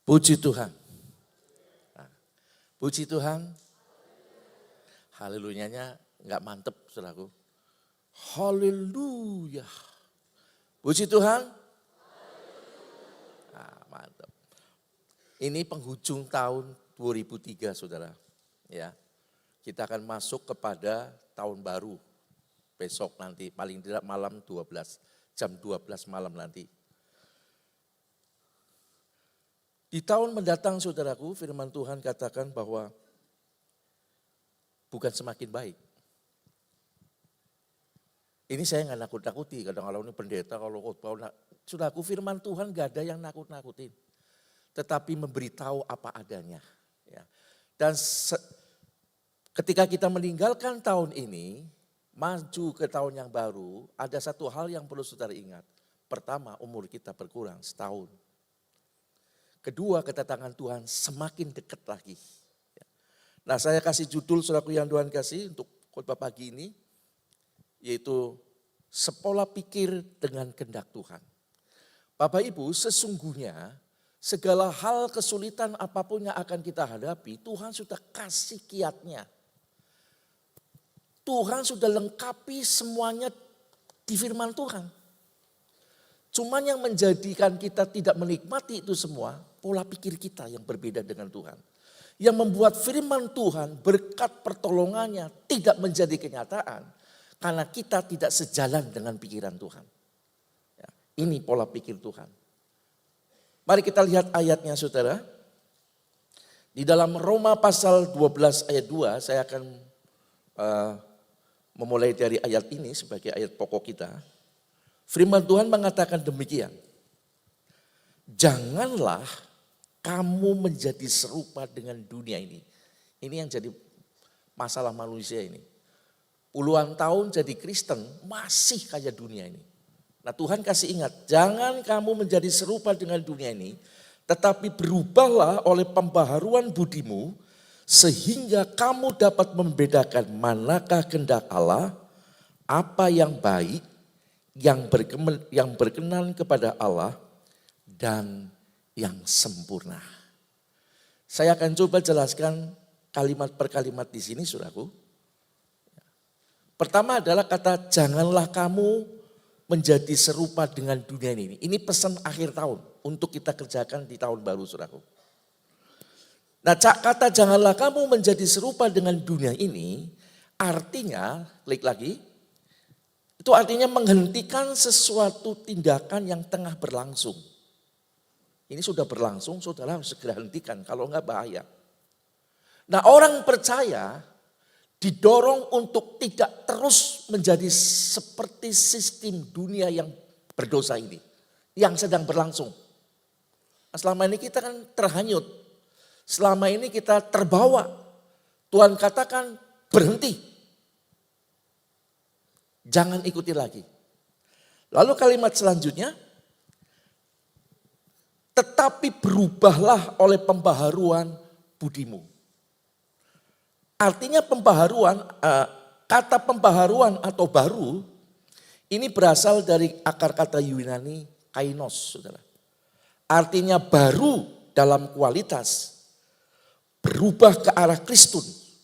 Puji Tuhan. Nah, puji Tuhan. Haleluyanya nggak mantep saudaraku. Haleluya. Puji Tuhan. Nah, mantep. Ini penghujung tahun 2003 saudara. Ya, kita akan masuk kepada tahun baru. Besok nanti paling tidak malam 12. Jam 12 malam nanti. Di tahun mendatang saudaraku, firman Tuhan katakan bahwa bukan semakin baik. Ini saya nggak nakut-nakuti, kadang-kadang ini pendeta kalau khotbah. Saudaraku, firman Tuhan nggak ada yang nakut-nakutin. Tetapi memberitahu apa adanya. Ya. Dan ketika kita meninggalkan tahun ini, maju ke tahun yang baru, ada satu hal yang perlu saudara ingat. Pertama, umur kita berkurang setahun. Kedua, kedatangan Tuhan semakin dekat lagi. Nah, saya kasih judul saudaraku yang Tuhan kasih untuk khotbah pagi ini, yaitu sepola pikir dengan kehendak Tuhan. Bapak Ibu, sesungguhnya segala hal kesulitan apapun yang akan kita hadapi, Tuhan sudah kasih kiatnya. Tuhan sudah lengkapi semuanya di firman Tuhan. Cuman yang menjadikan kita tidak menikmati itu semua, pola pikir kita yang berbeda dengan Tuhan. Yang membuat firman Tuhan berkat pertolongannya tidak menjadi kenyataan. Karena kita tidak sejalan dengan pikiran Tuhan. Ya, ini pola pikir Tuhan. Mari kita lihat ayatnya saudara. Di dalam Roma pasal 12 ayat 2 saya akan memulai dari ayat ini sebagai ayat pokok kita. Firman Tuhan mengatakan demikian. Janganlah kamu menjadi serupa dengan dunia ini. Ini yang jadi masalah manusia ini. Puluhan tahun jadi Kristen masih kayak dunia ini. Nah, Tuhan kasih ingat, jangan kamu menjadi serupa dengan dunia ini, tetapi berubahlah oleh pembaharuan budimu, sehingga kamu dapat membedakan manakah kehendak Allah, apa yang baik, yang berkenan kepada Allah, dan yang sempurna. Saya akan coba jelaskan kalimat per kalimat di sini saudaraku. Pertama adalah kata janganlah kamu menjadi serupa dengan dunia ini. Ini pesan akhir tahun untuk kita kerjakan di tahun baru saudaraku. Nah, kata janganlah kamu menjadi serupa dengan dunia ini, artinya, klik lagi, itu artinya menghentikan sesuatu tindakan yang tengah berlangsung. Ini sudah berlangsung, saudara harus segera hentikan, kalau enggak bahaya. Nah, orang percaya didorong untuk tidak terus menjadi seperti sistem dunia yang berdosa ini, yang sedang berlangsung. Nah, selama ini kita kan terhanyut. Selama ini kita terbawa. Tuhan katakan berhenti. Jangan ikuti lagi. Lalu kalimat selanjutnya. Tetapi berubahlah oleh pembaharuan budimu. Artinya pembaharuan, kata pembaharuan atau baru. Ini berasal dari akar kata Yunani kainos. Saudara. Artinya baru dalam kualitas. Berubah ke arah Kristus,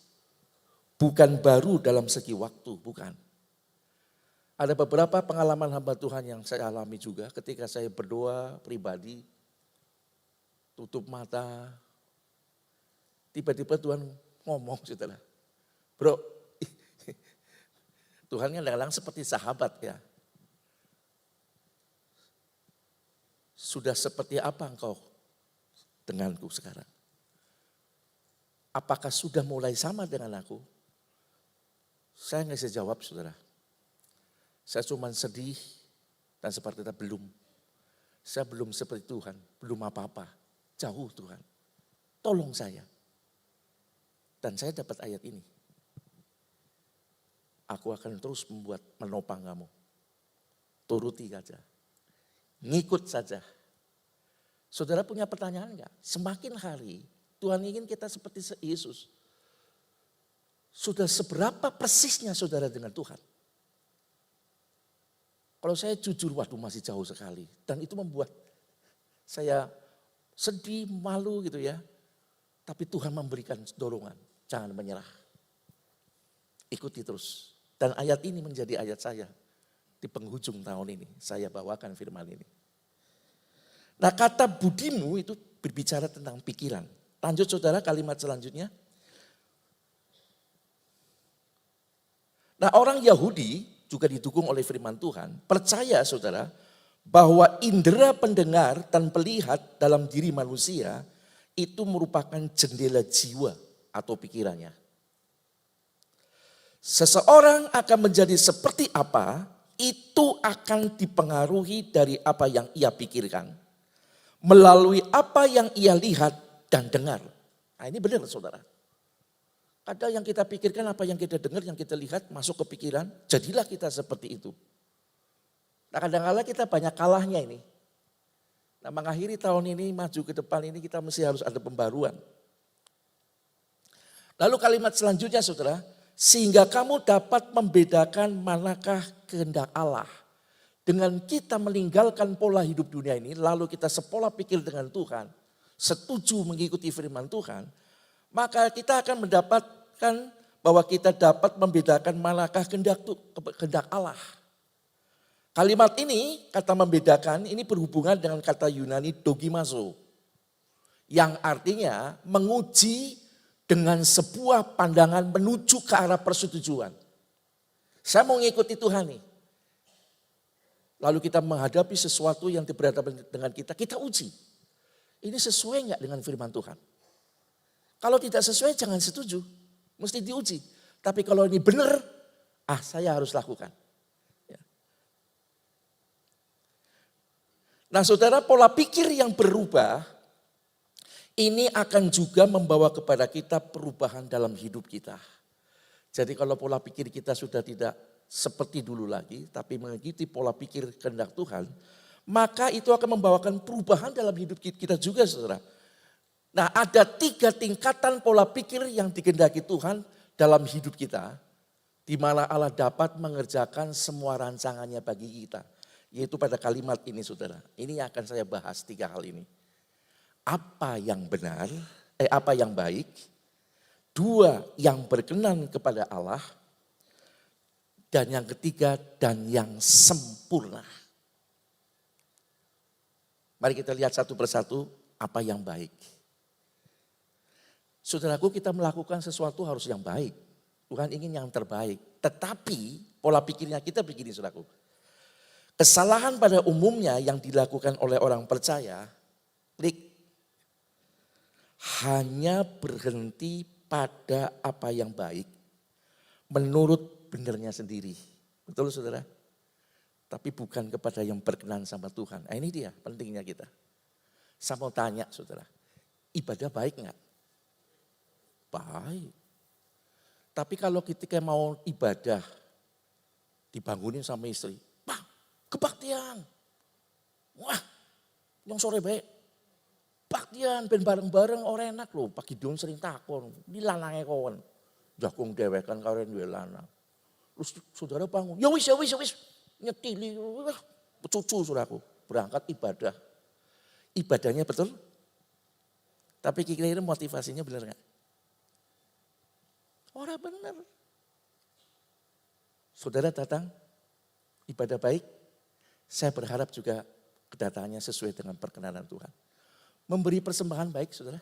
bukan baru dalam segi waktu, bukan. Ada beberapa pengalaman hamba Tuhan yang saya alami juga ketika saya berdoa pribadi, tutup mata, tiba-tiba Tuhan ngomong, saudara. Bro, Tuhan kadang-kadang seperti sahabat ya. Sudah seperti apa engkau denganku sekarang? Apakah sudah mulai sama dengan aku? Saya nggak bisa jawab saudara. Saya cuma sedih dan seperti itu belum. Saya belum seperti Tuhan, belum apa-apa. Jauh Tuhan. Tolong saya. Dan saya dapat ayat ini. Aku akan terus menopang kamu. Turuti saja. Ngikut saja. Saudara punya pertanyaan enggak? Semakin hari Tuhan ingin kita seperti Yesus. Sudah seberapa persisnya saudara dengan Tuhan? Kalau saya jujur, waduh masih jauh sekali. Dan itu membuat saya sedih, malu gitu ya. Tapi Tuhan memberikan dorongan, jangan menyerah. Ikuti terus. Dan ayat ini menjadi ayat saya di penghujung tahun ini. Saya bawakan firman ini. Nah, kata budimu itu berbicara tentang pikiran. Lanjut saudara, kalimat selanjutnya. Nah, orang Yahudi juga didukung oleh firman Tuhan. Percaya saudara bahwa indera pendengar dan pelihat dalam diri manusia itu merupakan jendela jiwa atau pikirannya. Seseorang akan menjadi seperti apa, itu akan dipengaruhi dari apa yang ia pikirkan. Melalui apa yang ia lihat dan dengar. Nah, ini benar saudara. Ada yang kita pikirkan, apa yang kita dengar, yang kita lihat masuk ke pikiran, jadilah kita seperti itu. Nah, kadang-kadang kita banyak kalahnya ini. Nah, mengakhiri tahun ini, maju ke depan ini kita mesti harus ada pembaruan. Lalu kalimat selanjutnya saudara, sehingga kamu dapat membedakan manakah kehendak Allah. Dengan kita meninggalkan pola hidup dunia ini, lalu kita sepola pikir dengan Tuhan, setuju mengikuti firman Tuhan, maka kita akan mendapatkan bahwa kita dapat membedakan manakah kehendak Allah. Kalimat ini, kata membedakan, ini berhubungan dengan kata Yunani dogimazo. Yang artinya menguji dengan sebuah pandangan menuju ke arah persetujuan. Saya mau ngikuti Tuhan nih. Lalu kita menghadapi sesuatu yang berhadapan dengan kita, kita uji. Ini sesuai enggak dengan firman Tuhan? Kalau tidak sesuai jangan setuju, mesti diuji. Tapi kalau ini benar, saya harus lakukan. Nah saudara, pola pikir yang berubah ini akan juga membawa kepada kita perubahan dalam hidup kita. Jadi kalau pola pikir kita sudah tidak seperti dulu lagi, tapi mengikuti pola pikir kehendak Tuhan, maka itu akan membawakan perubahan dalam hidup kita juga saudara. Nah ada 3 tingkatan pola pikir yang dikehendaki Tuhan dalam hidup kita, di mana Allah dapat mengerjakan semua rancangannya bagi kita. Yaitu pada kalimat ini saudara, ini yang akan saya bahas 3 hal ini. Apa yang benar, apa yang baik, 2 yang berkenan kepada Allah, dan yang ketiga dan yang sempurna. Mari kita lihat satu persatu apa yang baik. Saudaraku, kita melakukan sesuatu harus yang baik. Tuhan ingin yang terbaik. Tetapi pola pikirnya kita begini saudaraku. Kesalahan pada umumnya yang dilakukan oleh orang percaya, hanya berhenti pada apa yang baik menurut benarnya sendiri. Betul saudara? Tapi bukan kepada yang berkenan sama Tuhan. Nah ini dia pentingnya kita. Saya mau tanya saudara, ibadah baik enggak? Baik. Tapi kalau ketika mau ibadah, dibangunin sama istri, kebaktian. Wah, yang sore baik. Baktian ben bareng-bareng orang enak loh. Pagi dong sering takon. Ini lanangnya kawan. Jakung dewekan karen duwe lanang. Terus saudara bangun. Ya wis. Nyetili. Cucu saudaraku. Berangkat ibadah. Ibadahnya betul. Tapi kira-kira motivasinya benar gak? Orang benar. Saudara datang. Ibadah baik. Saya berharap juga kedatangannya sesuai dengan perkenanan Tuhan. Memberi persembahan baik saudara.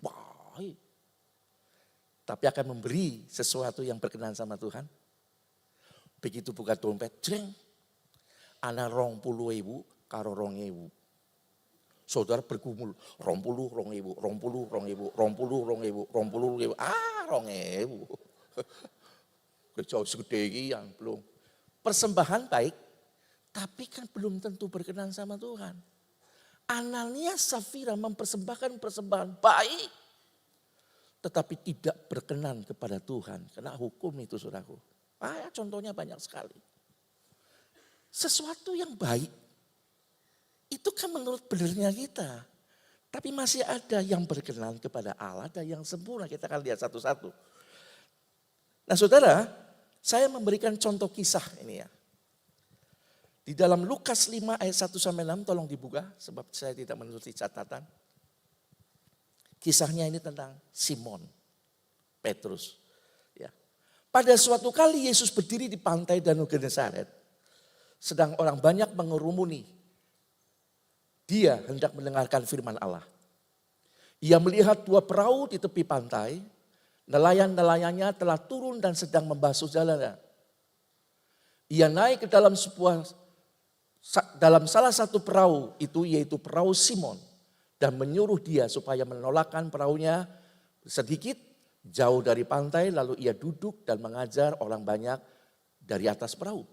Baik. Tapi akan memberi sesuatu yang berkenan sama Tuhan. Begitu buka dompet, jreng. Ana 20.000 karo 2.000. Saudara bergumul, 20.000, 20.000, 20.000, 20.000. 2.000. Kejauh segede iki yang belum. Persembahan baik, tapi kan belum tentu berkenan sama Tuhan. Ananias Safira mempersembahkan persembahan baik, tetapi tidak berkenan kepada Tuhan. Kena hukum itu saudaraku. Contohnya banyak sekali. Sesuatu yang baik, itu kan menurut benarnya kita. Tapi masih ada yang berkenan kepada Allah dan yang sempurna. Kita akan lihat satu-satu. Nah saudara, saya memberikan contoh kisah ini ya. Di dalam Lukas 5 ayat 1-6 tolong dibuka sebab saya tidak menulis catatan. Kisahnya ini tentang Simon Petrus. Ya. Pada suatu kali Yesus berdiri di pantai Danau Genesaret. Sedang orang banyak mengerumuni. Dia hendak mendengarkan firman Allah. Ia melihat dua perahu di tepi pantai. Nelayan-nelayannya telah turun dan sedang membasuh jalannya. Ia naik ke dalam salah satu perahu itu yaitu perahu Simon. Dan menyuruh dia supaya menolakkan perahunya sedikit jauh dari pantai. Lalu ia duduk dan mengajar orang banyak dari atas perahu.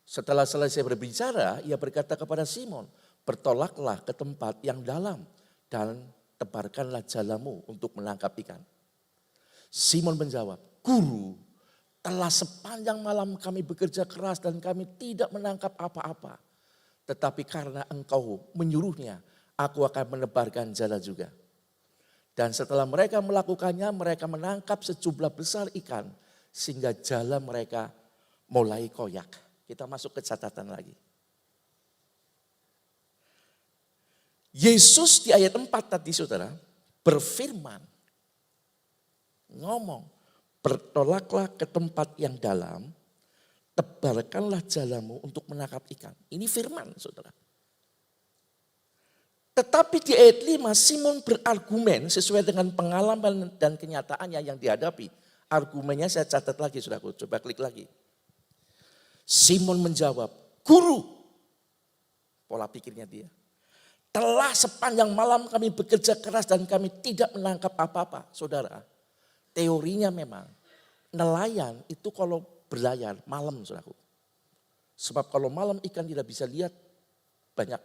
Setelah selesai berbicara, ia berkata kepada Simon, bertolaklah ke tempat yang dalam dan tebarkanlah jalamu untuk menangkap ikan. Simon menjawab, Guru, telah sepanjang malam kami bekerja keras dan kami tidak menangkap apa-apa. Tetapi karena engkau menyuruhnya, aku akan menebarkan jala juga. Dan setelah mereka melakukannya, mereka menangkap sejumlah besar ikan sehingga jala mereka mulai koyak. Kita masuk ke catatan lagi. Yesus di ayat 4 tadi saudara berfirman, ngomong, bertolaklah ke tempat yang dalam, tebarkanlah jalamu untuk menangkap ikan. Ini firman saudara. Tetapi di ayat 5 Simon berargumen sesuai dengan pengalaman dan kenyataannya yang dihadapi. Argumennya saya catat lagi saudaraku, coba klik lagi. Simon menjawab, Guru, pola pikirnya dia. Telah sepanjang malam kami bekerja keras dan kami tidak menangkap apa-apa. Saudara, teorinya memang nelayan itu kalau berlayar malam saudaraku. Sebab kalau malam ikan tidak bisa lihat banyak.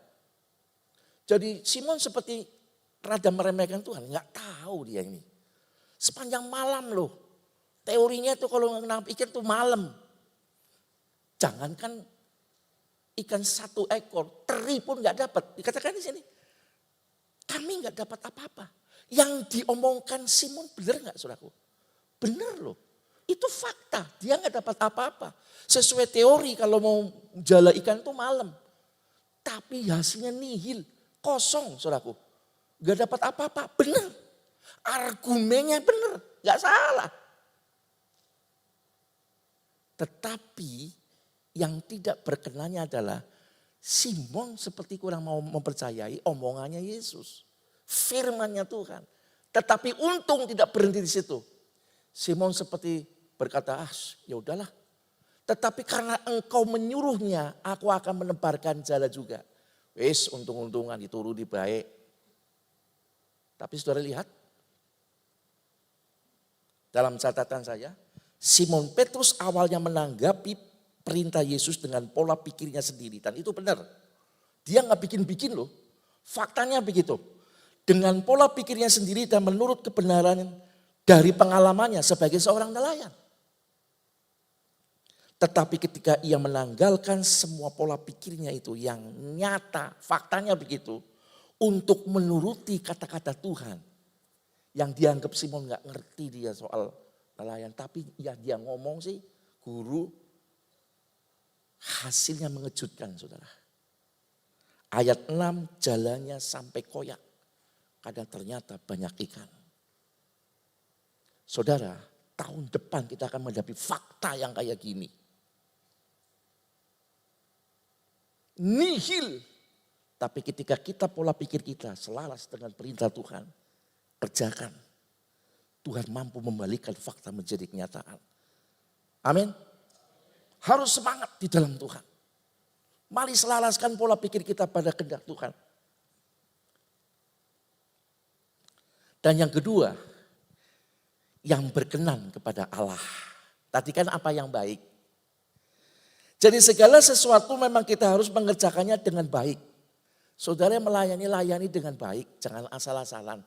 Jadi Simon seperti rada meremehkan Tuhan. Enggak tahu dia ini. Sepanjang malam loh. Teorinya itu kalau menangkap ikan itu malam. Jangankan ikan satu ekor, teri pun nggak dapat. Dikatakan di sini, kami nggak dapat apa-apa. Yang diomongkan Simon benar nggak saudaraku? Benar loh, itu fakta. Dia nggak dapat apa-apa. Sesuai teori kalau mau jala ikan itu malam. Tapi hasilnya nihil, kosong saudaraku. Nggak dapat apa-apa, benar. Argumennya benar, nggak salah. Tetapi yang tidak berkenannya adalah Simon seperti kurang mau mempercayai omongannya Yesus. Firmannya Tuhan. Tetapi untung tidak berhenti di situ. Simon seperti berkata, ya udahlah. Tetapi karena engkau menyuruhnya, aku akan menebarkan jala juga. Wis untung-untungan dituruni baik. Tapi saudara lihat. Dalam catatan saya, Simon Petrus awalnya menanggapi perintah Yesus dengan pola pikirnya sendiri. Dan itu benar. Dia nggak bikin-bikin loh. Faktanya begitu. Dengan pola pikirnya sendiri dan menurut kebenaran dari pengalamannya sebagai seorang nelayan. Tetapi ketika ia menanggalkan semua pola pikirnya itu yang nyata, faktanya begitu. Untuk menuruti kata-kata Tuhan. Yang dianggap Simon nggak ngerti dia soal nelayan. Tapi ya dia ngomong sih, Guru, hasilnya mengejutkan saudara. Ayat 6 jalannya sampai koyak. Kadang ternyata banyak ikan. Saudara, tahun depan kita akan menghadapi fakta yang kayak gini. Nihil. Tapi ketika kita pola pikir kita selaras dengan perintah Tuhan. Kerjakan. Tuhan mampu membalikkan fakta menjadi kenyataan. Amin. Harus semangat di dalam Tuhan. Mari selaraskan pola pikir kita pada kehendak Tuhan. Dan yang kedua, yang berkenan kepada Allah. Tadi kan apa yang baik. Jadi segala sesuatu memang kita harus mengerjakannya dengan baik. Saudara layani dengan baik, jangan asal-asalan.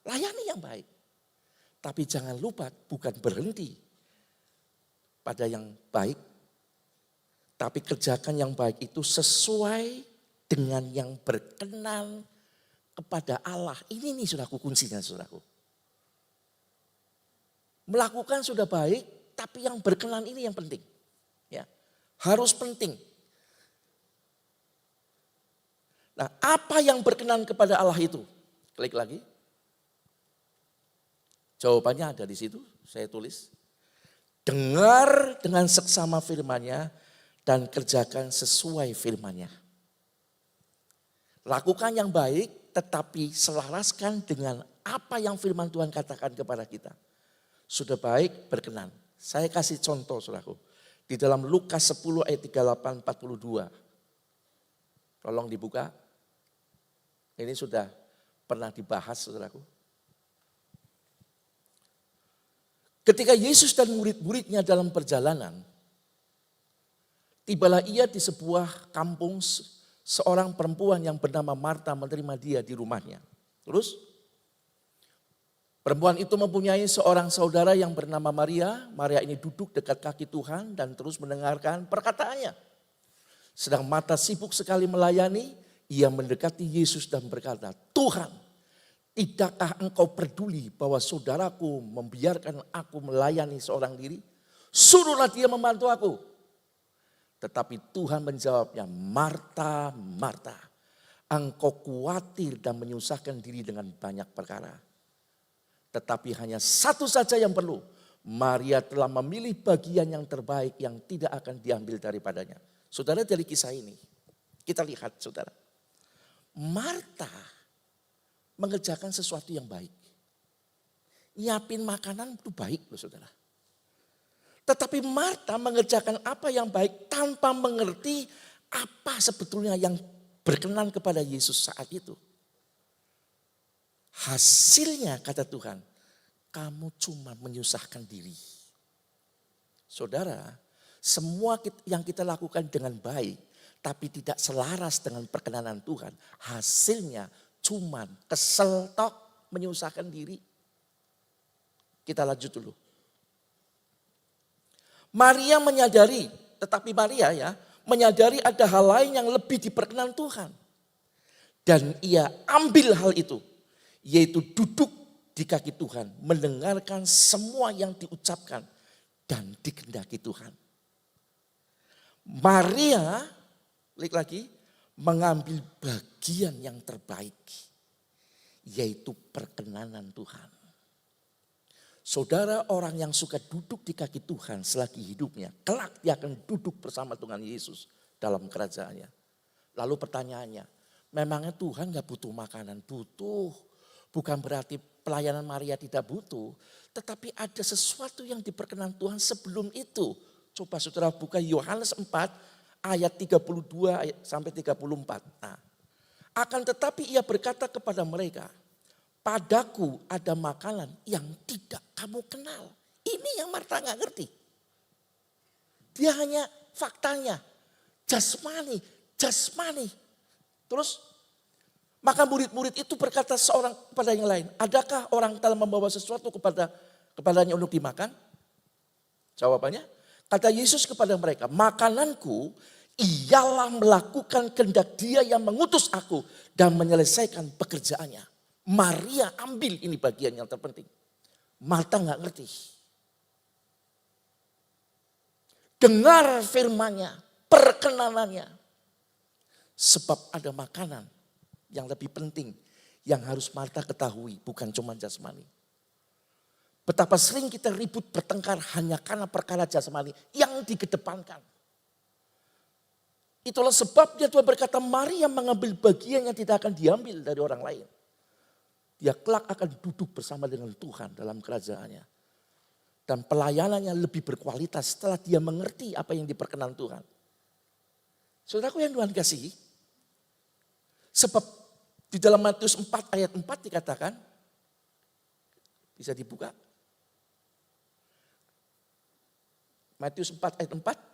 Layani yang baik. Tapi jangan lupa bukan berhenti pada yang baik, tapi kerjakan yang baik itu sesuai dengan yang berkenan kepada Allah. Ini nih saudaraku kuncinya saudaraku. Melakukan sudah baik, tapi yang berkenan ini yang penting. Ya, Harus penting. Nah, apa yang berkenan kepada Allah itu? Klik lagi. Jawabannya ada di situ, saya tulis. Dengar dengan seksama firman-Nya dan kerjakan sesuai firman-Nya. Lakukan yang baik tetapi selaraskan dengan apa yang firman Tuhan katakan kepada kita. Sudah baik, berkenan. Saya kasih contoh, saudaraku. Di dalam Lukas 10 ayat 38-42. Tolong dibuka. Ini sudah pernah dibahas, saudaraku. Ketika Yesus dan murid-muridnya dalam perjalanan, tibalah ia di sebuah kampung, seorang perempuan yang bernama Marta menerima dia di rumahnya. Terus, perempuan itu mempunyai seorang saudara yang bernama Maria. Maria ini duduk dekat kaki Tuhan dan terus mendengarkan perkataannya. Sedang Marta sibuk sekali melayani, ia mendekati Yesus dan berkata, Tuhan, tidakkah engkau peduli bahwa saudaraku membiarkan aku melayani seorang diri? Suruhlah dia membantu aku. Tetapi Tuhan menjawabnya, Marta, Marta, engkau khawatir dan menyusahkan diri dengan banyak perkara. Tetapi hanya satu saja yang perlu. Maria telah memilih bagian yang terbaik yang tidak akan diambil daripadanya. Saudara, dari kisah ini, kita lihat saudara. Marta mengerjakan sesuatu yang baik. Nyiapin makanan itu baik loh saudara. Tetapi Marta mengerjakan apa yang baik tanpa mengerti apa sebetulnya yang berkenan kepada Yesus saat itu. Hasilnya kata Tuhan, kamu cuma menyusahkan diri. Saudara, semua yang kita lakukan dengan baik, tapi tidak selaras dengan perkenanan Tuhan, hasilnya cuma kesel tok, menyusahkan diri. Kita lanjut dulu. Maria menyadari, tetapi Maria ya, menyadari ada hal lain yang lebih diperkenan Tuhan. Dan ia ambil hal itu, yaitu duduk di kaki Tuhan, mendengarkan semua yang diucapkan dan dikehendaki Tuhan. Maria, klik lagi, mengambil bagian yang terbaik, yaitu perkenanan Tuhan. Saudara, orang yang suka duduk di kaki Tuhan selagi hidupnya, kelak dia akan duduk bersama Tuhan Yesus dalam kerajaannya. Lalu pertanyaannya, memangnya Tuhan gak butuh makanan? Butuh. Bukan berarti pelayanan Maria tidak butuh, tetapi ada sesuatu yang diperkenan Tuhan sebelum itu. Coba saudara buka Yohanes 4 ayat 32 sampai 34. Nah, akan tetapi ia berkata kepada mereka, padaku ada makanan yang tidak kamu kenal. Ini yang Marta gak ngerti. Dia hanya faktanya, jasmani. Terus maka murid-murid itu berkata seorang kepada yang lain, adakah orang telah membawa sesuatu kepadanya untuk dimakan? Jawabannya, kata Yesus kepada mereka, makananku ialah melakukan kehendak Dia yang mengutus aku dan menyelesaikan pekerjaannya. Maria ambil ini bagian yang terpenting. Marta gak ngerti. Dengar firman-Nya, perkenanannya. Sebab ada makanan yang lebih penting yang harus Marta ketahui, bukan cuma jasmani. Betapa sering kita ribut bertengkar hanya karena perkara jasmani yang dikedepankan. Itulah sebabnya Tuhan berkata Maria mengambil bagian yang tidak akan diambil dari orang lain. Dia kelak akan duduk bersama dengan Tuhan dalam kerajaannya. Dan pelayanannya lebih berkualitas setelah dia mengerti apa yang diperkenan Tuhan. Saudaraku yang Tuhan kasihi, sebab di dalam Matius 4 ayat 4 dikatakan, bisa dibuka. Matius 4 ayat 4.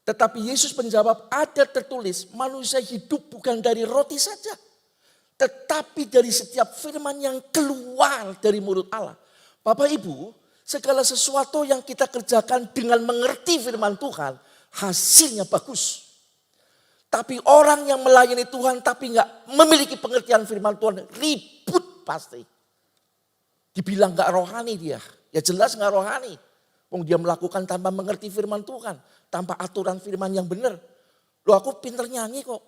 Tetapi Yesus menjawab, ada tertulis manusia hidup bukan dari roti saja, tetapi dari setiap firman yang keluar dari mulut Allah. Bapak Ibu, segala sesuatu yang kita kerjakan dengan mengerti firman Tuhan, hasilnya bagus. Tapi orang yang melayani Tuhan tapi gak memiliki pengertian firman Tuhan, ribut pasti. Dibilang gak rohani dia, ya jelas gak rohani. Wong dia melakukan tanpa mengerti firman Tuhan, tanpa aturan firman yang benar. Loh aku pinter nyanyi kok.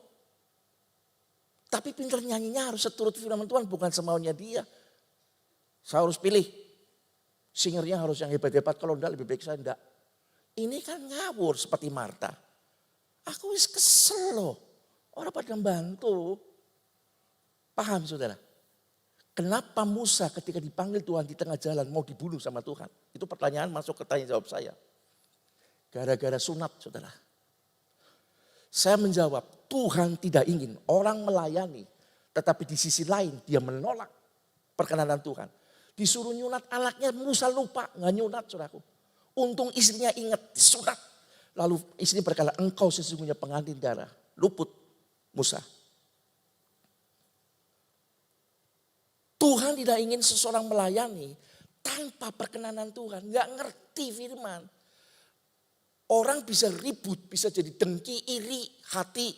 Tapi pinter nyanyinya harus seturut firman Tuhan, bukan semaunya dia. Saya harus pilih. Singernya harus yang hebat-hebat, kalau enggak lebih baik saya enggak. Ini kan ngawur seperti Marta. Aku wis kesel loh. Orang pada bantu. Paham saudara? Kenapa Musa ketika dipanggil Tuhan di tengah jalan mau dibunuh sama Tuhan? Itu pertanyaan masuk ke tanya jawab saya. Gara-gara sunat saudara. Saya menjawab, Tuhan tidak ingin orang melayani. Tetapi di sisi lain dia menolak perkenanan Tuhan. Disuruh nyunat anaknya, Musa lupa nggak nyunat saudaraku. Untung istrinya ingat disunat. Lalu istri berkata, engkau sesungguhnya pengantin darah. Luput Musa. Tuhan tidak ingin seseorang melayani tanpa perkenanan Tuhan. Nggak ngerti firman. Orang bisa ribut, bisa jadi dengki, iri, hati.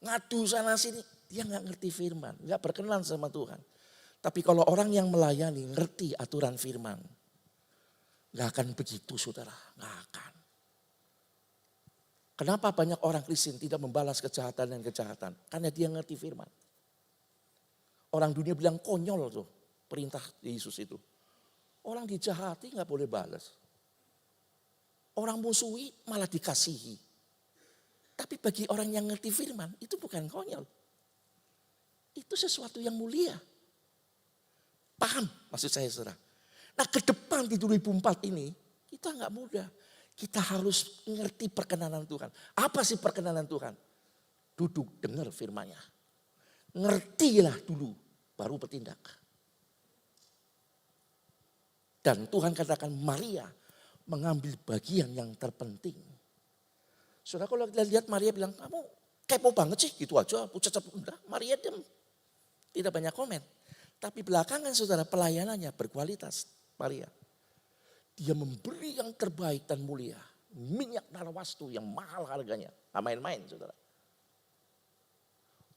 Ngadu sana sini. Dia nggak ngerti firman, nggak berkenan sama Tuhan. Tapi kalau orang yang melayani ngerti aturan firman. Nggak akan begitu saudara, nggak akan. Kenapa banyak orang Kristen tidak membalas kejahatan dan kejahatan? Karena dia ngerti firman. Orang dunia bilang konyol tuh perintah Yesus itu. Orang dijahati nggak boleh balas. Orang musuhi malah dikasihi. Tapi bagi orang yang ngerti firman itu bukan konyol. Itu sesuatu yang mulia. Paham maksud saya saudara? Nah ke depan di 2004 ini kita nggak mudah. Kita harus ngerti perkenanan Tuhan. Apa sih perkenanan Tuhan? Duduk dengar firman-Nya. Ngertilah dulu, baru bertindak. Dan Tuhan katakan Maria mengambil bagian yang terpenting. Saudara kalau kita lihat Maria bilang, kamu kepo banget sih gitu aja. Udah, Maria diam. Tidak banyak komen. Tapi belakangan saudara pelayanannya berkualitas Maria. Dia memberi yang terbaik dan mulia. Minyak narwastu yang mahal harganya. Nggak main-main saudara.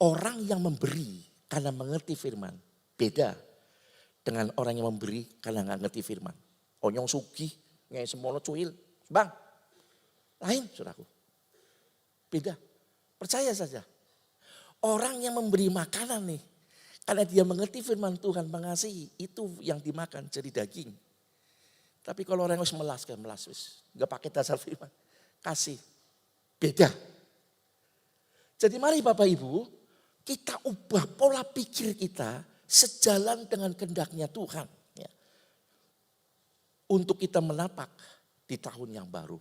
Orang yang memberi karena mengerti firman beda dengan orang yang memberi karena nggak ngerti firman. Onyong sugih, ngei semono cuil, bang, lain saudaraku. Beda, percaya saja. Orang yang memberi makanan nih, karena dia mengerti firman Tuhan mengasihi, itu yang dimakan jadi daging. Tapi kalau orang yang melas, nggak pakai dasar firman, kasih, beda. Jadi mari Bapak Ibu, kita ubah pola pikir kita sejalan dengan kehendaknya Tuhan. Ya. Untuk kita menapak di tahun yang baru.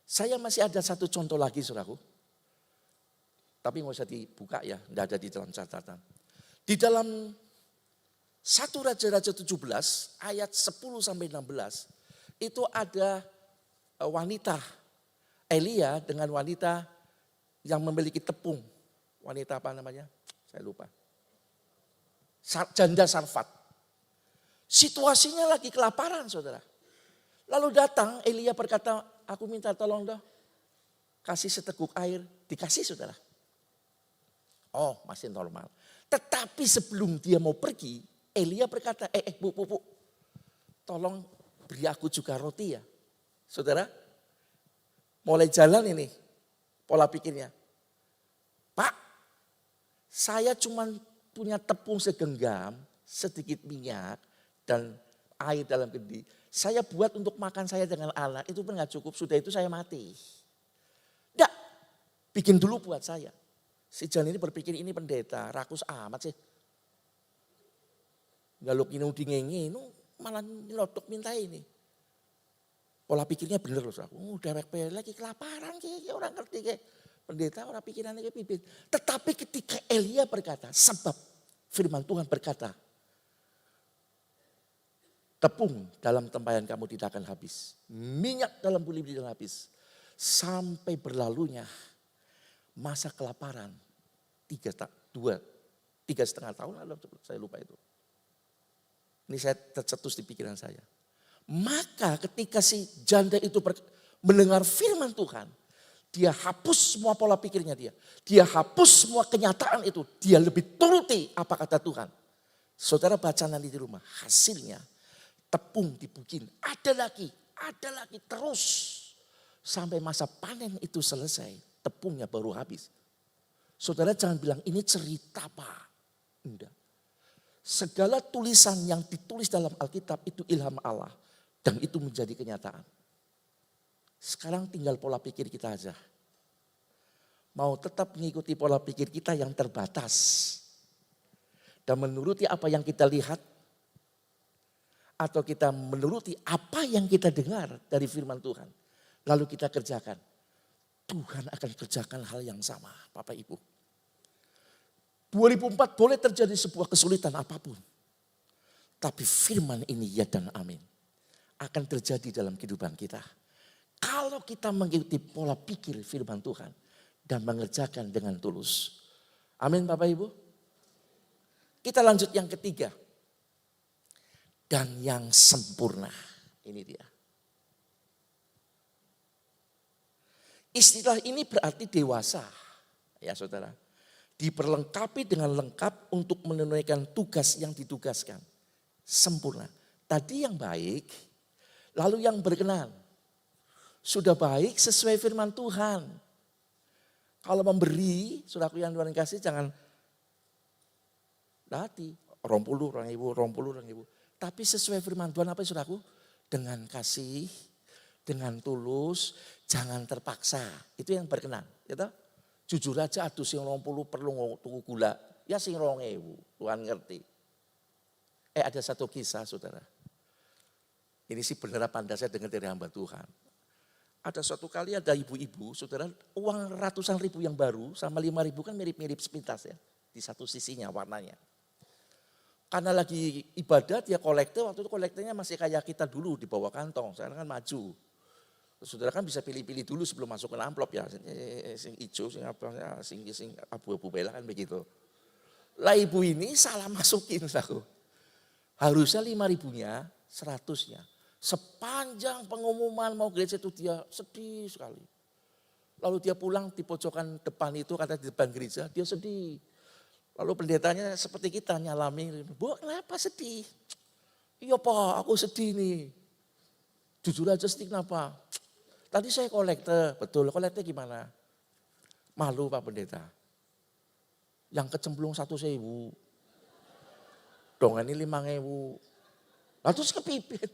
Saya masih ada satu contoh lagi saudaraku. Tapi nggak usah dibuka ya, tidak ada di dalam catatan. Di dalam 1 Raja-Raja 17 ayat 10 sampai 16 itu ada wanita Elia dengan wanita yang memiliki tepung. Wanita apa namanya? Saya lupa. Janda Sarfat. Situasinya lagi kelaparan saudara. Lalu datang Elia berkata, aku minta tolong dong. Kasih seteguk air. Dikasih saudara. Oh masih normal. Tetapi sebelum dia mau pergi, Elia berkata, bu. Tolong beri aku juga roti ya. Saudara, mulai jalan ini pola pikirnya. Pak, saya cuma punya tepung segenggam, sedikit minyak dan air dalam kendi. Saya buat untuk makan saya dengan anak, itu pun gak cukup. Sudah itu saya mati. Enggak, bikin dulu buat saya. Si Jan ini berpikir ini pendeta, rakus amat sih. Galuk ini ngenge, malah nyelodok minta ini. Pola pikirnya bener loh, dewek lagi kelaparan kayak orang ngerti kayak pendeta orang pikirannya kayak pipit. Tetapi ketika Elia berkata, sebab firman Tuhan berkata, tepung dalam tempayan kamu tidak akan habis, minyak dalam buli tidak akan habis, sampai berlalunya masa kelaparan 3,5 tahun lalu, saya lupa itu. Ini saya tercetus di pikiran saya. Maka ketika si janda itu mendengar firman Tuhan, dia hapus semua pola pikirnya dia. Dia hapus semua kenyataan itu. Dia lebih turuti apa kata Tuhan. Saudara baca nanti di rumah, hasilnya tepung dibikin, ada lagi terus. Sampai masa panen itu selesai, tepungnya baru habis. Saudara jangan bilang ini cerita Pak. Enggak. Segala tulisan yang ditulis dalam Alkitab itu ilham Allah. Dan itu menjadi kenyataan. Sekarang tinggal pola pikir kita aja. Mau tetap mengikuti pola pikir kita yang terbatas. Dan menuruti apa yang kita lihat. Atau kita menuruti apa yang kita dengar dari firman Tuhan. Lalu kita kerjakan. Tuhan akan kerjakan hal yang sama Bapak Ibu. 2004 boleh terjadi sebuah kesulitan apapun. Tapi firman ini ya dan amin. Akan terjadi dalam kehidupan kita. Kalau kita mengikuti pola pikir firman Tuhan. Dan mengerjakan dengan tulus. Amin Bapak Ibu. Kita lanjut yang ketiga. Dan yang sempurna. Ini dia. Istilah ini berarti dewasa. Ya saudara. Diperlengkapi dengan lengkap untuk menunaikan tugas yang ditugaskan. Sempurna. Tadi yang baik, lalu yang berkenan. Sudah baik sesuai firman Tuhan. Kalau memberi, saudaraku yang Tuhan kasih jangan hati. 20 orang ibu. Tapi sesuai firman Tuhan apa saudaraku? Dengan kasih, dengan tulus, jangan terpaksa. Itu yang berkenan. Gitu? Jujur aja aduh sing 20 perlu tuku gula. Ya sing 2000, Tuhan ngerti. Ada satu kisah saudara. Ini sih benar apa saya dengar dari hamba Tuhan. Ada suatu kali ada ibu-ibu saudara, uang ratusan ribu yang baru sama 5.000 kan mirip-mirip sepintas ya. Di satu sisinya warnanya. Karena lagi ibadah dia kolekte, waktu itu kolektornya masih kayak kita dulu di bawah kantong. Sekarang kan maju. Saudara kan bisa pilih-pilih dulu sebelum masuk ke amplop ya. Sing hijau, sing apa, sing abu-abu bela kan begitu. Lah ibu ini salah masukin aku. Harusnya 5.000-nya, 100-nya. Sepanjang pengumuman mau gereja itu dia sedih sekali. Lalu dia pulang di pojokan depan itu, kata di depan gereja, dia sedih. Lalu pendetanya seperti kita nyalami, Bu kenapa sedih? Iya Pak, aku sedih nih. Jujur aja sedih kenapa? Tadi saya kolekte, betul kolekte gimana? Malu Pak Pendeta. Yang kecemplung 1.000. Dong ini 5.000. Lalu terus kepipit.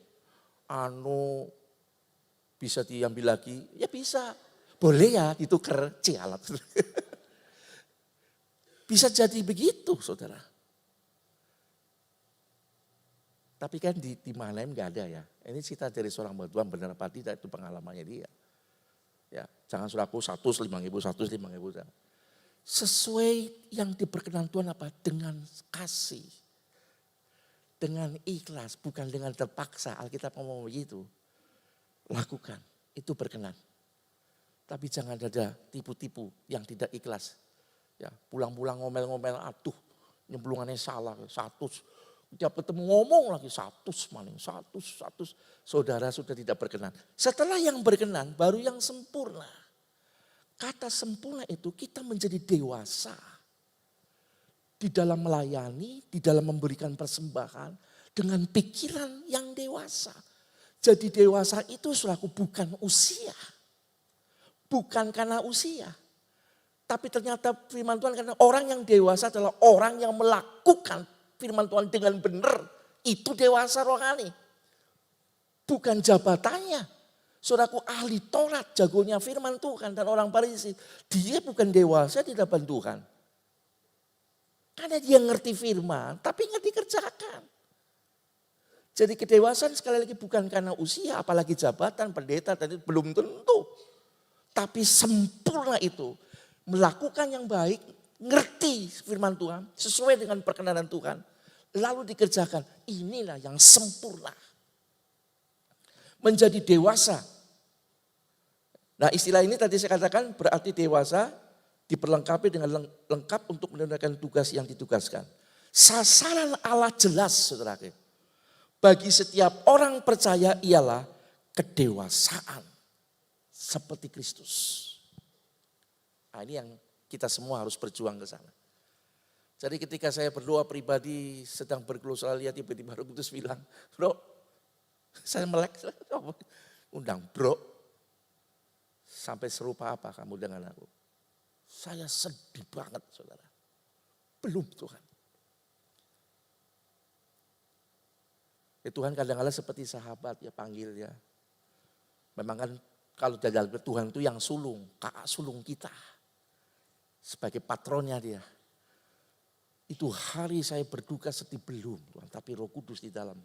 Bisa diambil lagi? Ya bisa. Boleh ya ditukar cialat. Bisa jadi begitu saudara. Tapi kan di Manaim gak ada ya. Ini cerita dari seorang Tuhan benar apa tidak itu pengalamannya dia. Ya, jangan suraku 100, 5.000, 100, 5.000. Sesuai yang diperkenan Tuhan apa? Dengan kasih. Dengan ikhlas, bukan dengan terpaksa. Alkitab ngomong begitu. Lakukan, itu berkenan. Tapi jangan ada tipu-tipu yang tidak ikhlas. Ya, pulang-pulang ngomel-ngomel, aduh nyemplungannya salah, 100. Tiap ketemu ngomong lagi 100 maning, 100. Saudara sudah tidak berkenan. Setelah yang berkenan baru yang sempurna. Kata sempurna itu kita menjadi dewasa. Di dalam melayani, di dalam memberikan persembahan. Dengan pikiran yang dewasa. Jadi dewasa itu selaku bukan usia. Bukan karena usia. Tapi ternyata firman Tuhan karena orang yang dewasa adalah orang yang melakukan firman Tuhan dengan benar, itu dewasa rohani. Bukan jabatannya. Saudaraku ahli Taurat, jagonya firman Tuhan dan orang Farisi. Dia bukan dewasa di hadapan Tuhan. Karena dia ngerti firman, tapi nggak dikerjakan. Jadi kedewasaan sekali lagi bukan karena usia, apalagi jabatan, pendeta, tadi belum tentu. Tapi sempurna itu, melakukan yang baik, ngerti firman Tuhan sesuai dengan perkenanan Tuhan. Lalu dikerjakan. Inilah yang sempurna. Menjadi dewasa. Nah istilah ini tadi saya katakan berarti dewasa diperlengkapi dengan lengkap untuk menunaikan tugas yang ditugaskan. Sasaran Allah jelas saudara. Bagi setiap orang percaya ialah kedewasaan. Seperti Kristus. Nah ini yang kita semua harus berjuang ke sana. Jadi ketika saya berdoa pribadi sedang berkeluh Australia, tiba-tiba Roh Kudus bilang, bro, saya melek, undang bro, sampai serupa apa kamu dengan aku? Saya sedih banget saudara, belum Tuhan. Tuhan kadang-kadang seperti sahabat ya panggil ya. Memang kan kalau dalam Tuhan itu yang sulung, kakak sulung kita. Sebagai patronnya dia. Itu hari saya berduka sedih belum Tuhan. Tapi Roh Kudus di dalam.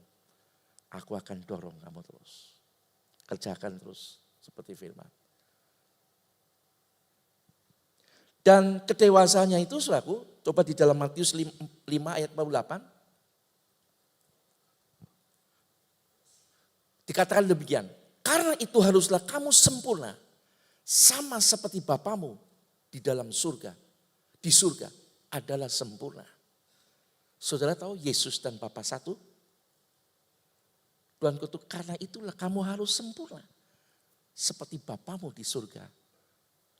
Aku akan dorong kamu terus. Kerjakan terus seperti firman. Dan kedewasaannya itu saudaraku, coba di dalam Matius 5 ayat 48. Dikatakan demikian, karena itu haruslah kamu sempurna, sama seperti Bapamu di dalam surga, di surga adalah sempurna. Saudara tahu Yesus dan Bapa satu? Tuhan kutuk, karena itulah kamu harus sempurna. Seperti Bapamu di surga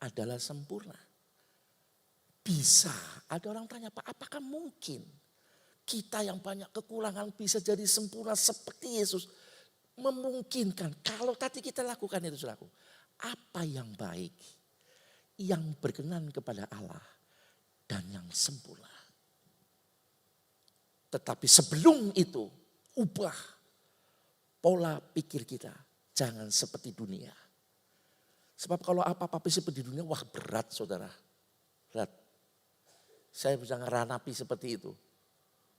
adalah sempurna. Bisa, ada orang tanya, Pak, apakah mungkin kita yang banyak kekurangan bisa jadi sempurna seperti Yesus? Memungkinkan kalau tadi kita lakukan itu saudaraku. Apa yang baik, yang berkenan kepada Allah dan yang sempurna. Tetapi sebelum itu ubah pola pikir kita. Jangan seperti dunia. Sebab kalau apa-apa seperti dunia, wah berat saudara. Berat. Saya bisa ngeranapi seperti itu.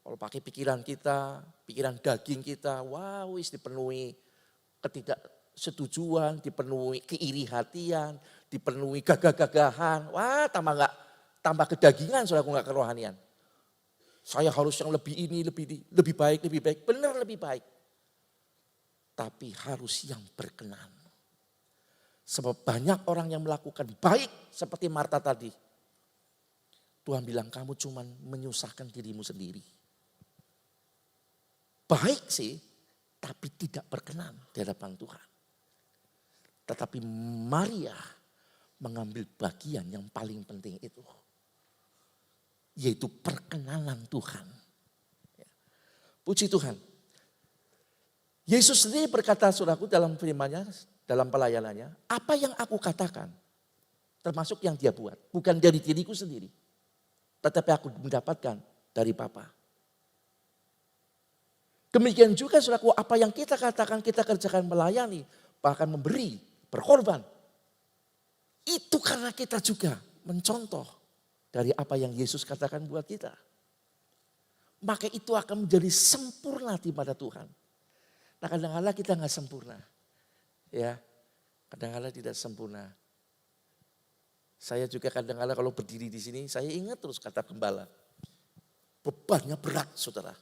Kalau pakai pikiran kita, pikiran daging kita, wow wis dipenuhi ketidaksetujuan, dipenuhi keiri hatian, dipenuhi gagah-gagahan. Wah tambah kedagingan saudara, nggak kerohanian. Saya harus yang lebih ini, lebih baik. Benar lebih baik. Tapi harus yang berkenan. Sebab banyak orang yang melakukan baik seperti Marta tadi. Tuhan bilang kamu cuma menyusahkan dirimu sendiri. Baik sih, tapi tidak berkenan di hadapan Tuhan. Tetapi Maria mengambil bagian yang paling penting itu. Yaitu perkenanan Tuhan. Puji Tuhan. Yesus sendiri berkata saudaraku dalam firman-Nya, dalam pelayanannya, apa yang aku katakan, termasuk yang dia buat, bukan dari diriku sendiri. Tetapi aku mendapatkan dari Bapa. Demikian juga saudaraku, apa yang kita katakan, kita kerjakan, melayani, bahkan memberi, berkorban. Itu karena kita juga mencontoh dari apa yang Yesus katakan buat kita. Maka itu akan menjadi sempurna di mata Tuhan. Nah kadang-kadang kita nggak sempurna. Ya, kadang-kadang tidak sempurna. Saya juga kadang-kadang kalau berdiri di sini, saya ingat terus kata gembala. Bebannya berat saudara.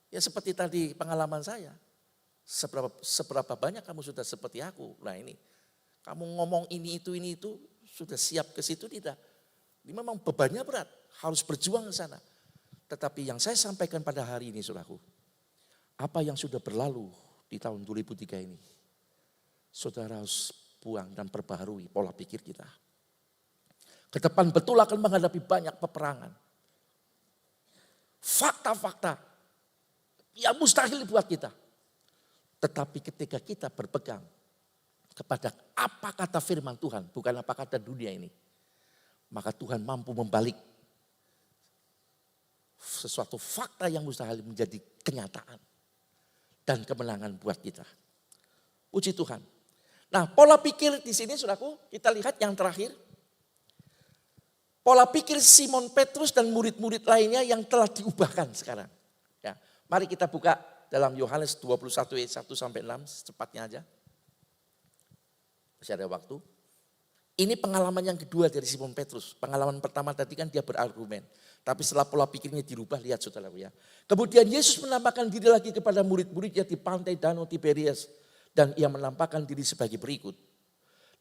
Ya seperti tadi pengalaman saya. Seberapa banyak kamu sudah seperti aku. Nah ini, kamu ngomong ini itu, sudah siap ke situ tidak. Ini memang bebannya berat, harus berjuang ke sana. Tetapi yang saya sampaikan pada hari ini saudaraku, apa yang sudah berlalu di tahun 2003 ini, saudara harus buang dan perbaharui pola pikir kita. Ke depan betul akan menghadapi banyak peperangan. Fakta-fakta yang mustahil buat kita. Tetapi ketika kita berpegang kepada apa kata firman Tuhan, bukan apa kata dunia ini, maka Tuhan mampu membalik sesuatu fakta yang mustahil menjadi kenyataan dan kemenangan buat kita. Puji Tuhan. Nah, pola pikir di sini saudaraku, kita lihat yang terakhir. Pola pikir Simon Petrus dan murid-murid lainnya yang telah diubahkan sekarang. Ya, mari kita buka dalam Yohanes 21 ayat 1 sampai 6 secepatnya aja. Masih ada waktu. Ini pengalaman yang kedua dari Simon Petrus. Pengalaman pertama tadi kan dia berargumen. Tapi setelah pola pikirnya dirubah, lihat saudara ya. Kemudian Yesus menampakkan diri lagi kepada murid-muridnya di pantai Danau Tiberias. Dan ia menampakkan diri sebagai berikut.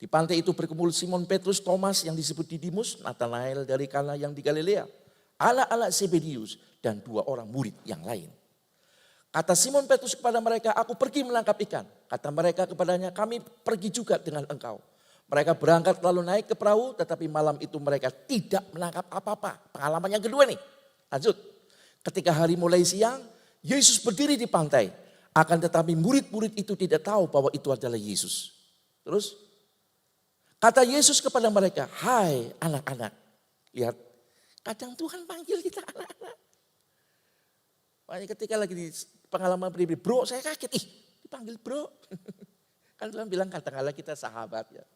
Di pantai itu berkumpul Simon Petrus, Thomas yang disebut Didimus, Nathanael dari Kana yang di Galilea, anak-anak Zebedius, dan 2 orang murid yang lain. Kata Simon Petrus kepada mereka, aku pergi menangkap ikan. Kata mereka kepadanya, kami pergi juga dengan engkau. Mereka berangkat lalu naik ke perahu, tetapi malam itu mereka tidak menangkap apa-apa. Pengalaman yang kedua nih, lanjut. Ketika hari mulai siang, Yesus berdiri di pantai. Akan tetapi murid-murid itu tidak tahu bahwa itu adalah Yesus. Terus, kata Yesus kepada mereka, hai anak-anak. Lihat, kadang Tuhan panggil kita anak-anak. Makanya ketika lagi di pengalaman pribadi, bro saya kaget, dipanggil bro. Kan Tuhan bilang katakanlah kita sahabat ya.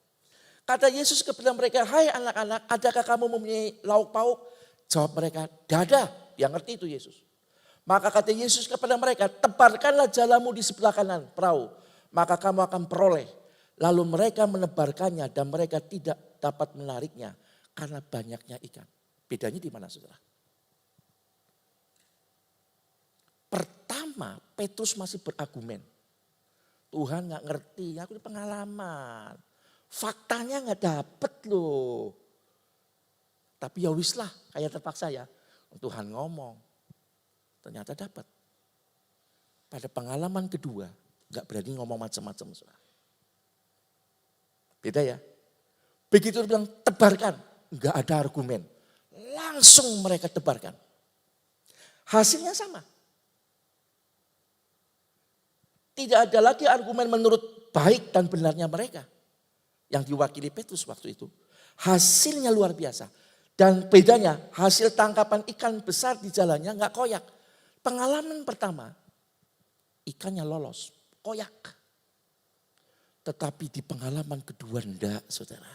Kata Yesus kepada mereka, hai anak-anak, adakah kamu mempunyai lauk pauk? Jawab mereka, dada. Dia ngerti itu Yesus. Maka kata Yesus kepada mereka, tebarkanlah jalamu di sebelah kanan perahu. Maka kamu akan peroleh. Lalu mereka menebarkannya dan mereka tidak dapat menariknya karena banyaknya ikan. Bedanya di mana saudara? Pertama, Petrus masih berargumen. Tuhan gak ngerti, aku ini pengalaman. Faktanya gak dapet loh. Tapi ya wis lah, kayak terpaksa ya. Tuhan ngomong, ternyata dapat. Pada pengalaman kedua, gak berani ngomong macam-macam. Beda ya. Begitu dia bilang tebarkan, gak ada argumen. Langsung mereka tebarkan. Hasilnya sama. Tidak ada lagi argumen menurut baik dan benarnya mereka. Yang diwakili Petrus waktu itu. Hasilnya luar biasa. Dan bedanya hasil tangkapan ikan besar di jalannya gak koyak. Pengalaman pertama, ikannya lolos, koyak. Tetapi di pengalaman kedua enggak saudara.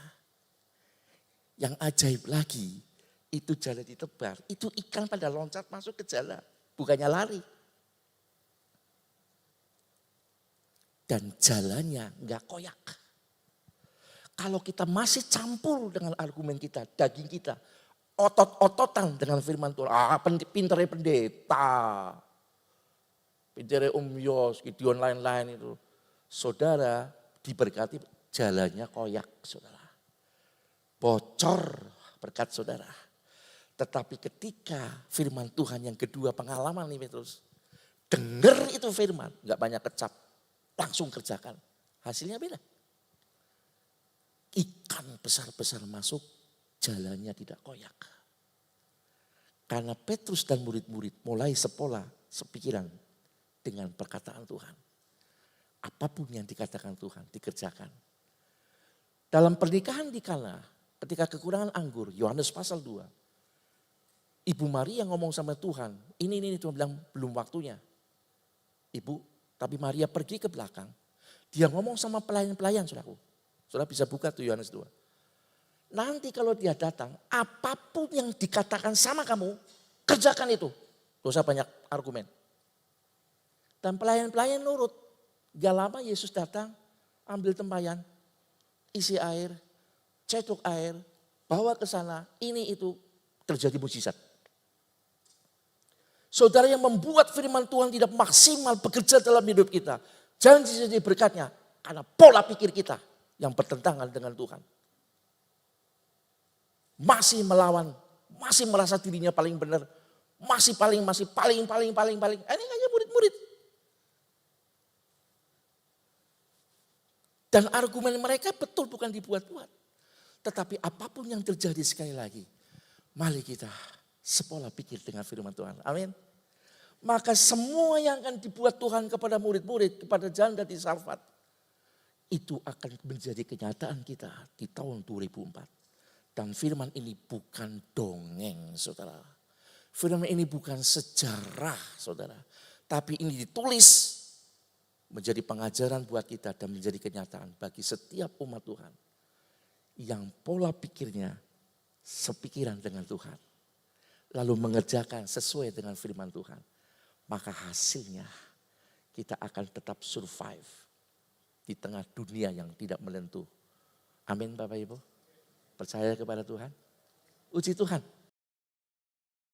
Yang ajaib lagi, itu jala ditebar. Itu ikan pada loncat masuk ke jala, bukannya lari. Dan jalannya enggak koyak. Kalau kita masih campur dengan argumen kita, daging kita, otot-ototan dengan firman Tuhan. Pinternya pendeta, pinternya Yos, Gideon lain-lain itu. Saudara diberkati jalannya koyak saudara. Bocor berkat saudara. Tetapi ketika firman Tuhan yang kedua pengalaman nih Petrus. Dengar itu firman, gak banyak kecap, langsung kerjakan. Hasilnya beda. Ikan besar-besar masuk, jalannya tidak koyak. Karena Petrus dan murid-murid mulai sepola, sepikiran dengan perkataan Tuhan. Apapun yang dikatakan Tuhan, dikerjakan. Dalam pernikahan di Kana, ketika kekurangan anggur, Yohanes pasal 2. Ibu Maria ngomong sama Tuhan, ini Tuhan bilang belum waktunya. Ibu, tapi Maria pergi ke belakang. Dia ngomong sama pelayan-pelayan, saudaraku. Saudara bisa buka tuh Yohanes 2. Nanti kalau dia datang, apapun yang dikatakan sama kamu, kerjakan itu. Gak usah banyak argumen. Dan pelayan-pelayan nurut. Gak lama Yesus datang, ambil tempayan, isi air, cetuk air, bawa ke sana, ini itu terjadi mukjizat. Saudara yang membuat firman Tuhan tidak maksimal bekerja dalam hidup kita. Jangan jadi berkatnya karena pola pikir kita yang bertentangan dengan Tuhan. Masih melawan, masih merasa dirinya paling benar, masih paling. Ini hanya murid-murid. Dan argumen mereka betul bukan dibuat-buat. Tetapi apapun yang terjadi sekali lagi, mari kita sepola pikir dengan firman Tuhan. Amin. Maka semua yang akan dibuat Tuhan kepada murid-murid, kepada janda di Sarfat, itu akan menjadi kenyataan kita di tahun 2004. Dan firman ini bukan dongeng saudara. Firman ini bukan sejarah saudara. Tapi ini ditulis menjadi pengajaran buat kita dan menjadi kenyataan bagi setiap umat Tuhan. Yang pola pikirnya sepikiran dengan Tuhan. Lalu mengerjakan sesuai dengan firman Tuhan. Maka hasilnya kita akan tetap survive di tengah dunia yang tidak menentu. Amin Bapak Ibu. Percaya kepada Tuhan. Uji Tuhan.